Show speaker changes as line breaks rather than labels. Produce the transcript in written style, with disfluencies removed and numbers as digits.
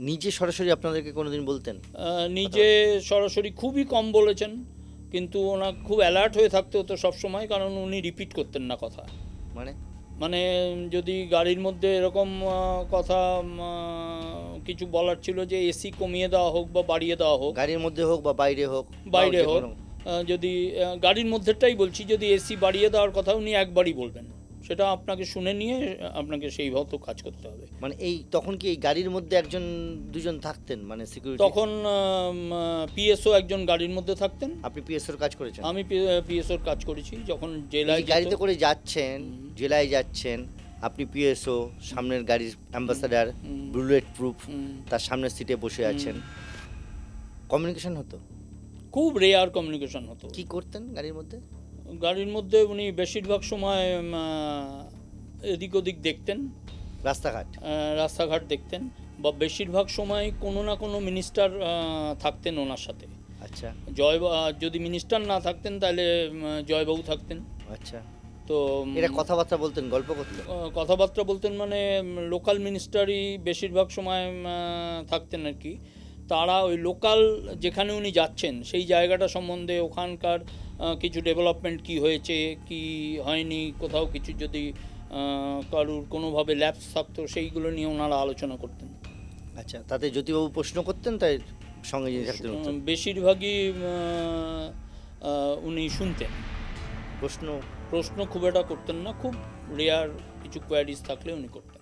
নিজে সরাসরি আপনাদেরকে কোনোদিন বলতেন?
নিজে সরাসরি খুবই কম বলেছেন, কিন্তু ওনার খুব অ্যালার্ট হয়ে থাকতে হতো সবসময়, কারণ উনি রিপিট করতেন না কথা।
মানে
মানে যদি গাড়ির মধ্যে এরকম কথা কিছু বলার ছিল যে এসি কমিয়ে দেওয়া হোক বা বাড়িয়ে দেওয়া হোক,
গাড়ির মধ্যে হোক বা বাইরে হোক,
বাইরে হোক, যদি গাড়ির মধ্যেটাই বলছি, যদি এসি বাড়িয়ে দেওয়ার কথা উনি একবারই বলবেন, সেটা আপনাকে শুনে নিয়ে আপনাকে সেই মতো কাজ করতে হবে।
মানে এই তখন কি এই গাড়ির মধ্যে একজন দুজন থাকতেন, মানে সিকিউরিটি?
তখন পিএসও একজন গাড়ির মধ্যে থাকতেন।
আপনি পিএসওর কাজ করেছেন?
আমি পিএসওর কাজ করেছি। যখন জেলায়
গাড়িতে করে যাচ্ছেন, জেলায় যাচ্ছেন, আপনি পিএসও, সামনের গাড়ির অ্যাম্বাসাডার, বুলেট প্রুফ, তার সামনের সিটে বসে আছেন, কমিউনিকেশন হতো?
খুব রেয়ার কমিউনিকেশন হতো।
কি করতেন গাড়ির মধ্যে?
গাড়ির মধ্যে উনি বেশিরভাগ সময় এদিক ওদিক দেখতেন, রাস্তাঘাট দেখতেন, বা বেশিরভাগ সময় কোনো না কোনো মিনিস্টার থাকতেন ওনার সাথে।
আচ্ছা।
যদি মিনিস্টার না থাকতেন তাহলে জয়বাবু থাকতেন।
আচ্ছা।
তো
এরা কথাবার্তা বলতেন, গল্প করতেন?
কথাবার্তা বলতেন মানে লোকাল মিনিস্টারই বেশিরভাগ সময় থাকতেন আর কি। তারা ওই লোকাল যেখানে উনি যাচ্ছেন সেই জায়গাটা সম্বন্ধে, ওখানকার কিছু ডেভেলপমেন্ট কি হয়েছে কি হয়নি, কোথাও কিছু যদি কারুর কোনোভাবে ল্যাপস থাকতো সেইগুলো নিয়ে ওনারা আলোচনা করতেন।
আচ্ছা, তাতে জ্যোতিবাবু প্রশ্ন করতেন, তাই সঙ্গে
বেশিরভাগই উনি শুনতেন, প্রশ্ন খুব একটা করতেন না, খুব রেয়ার কিছু কোয়ারিজ থাকলে উনি করতেন।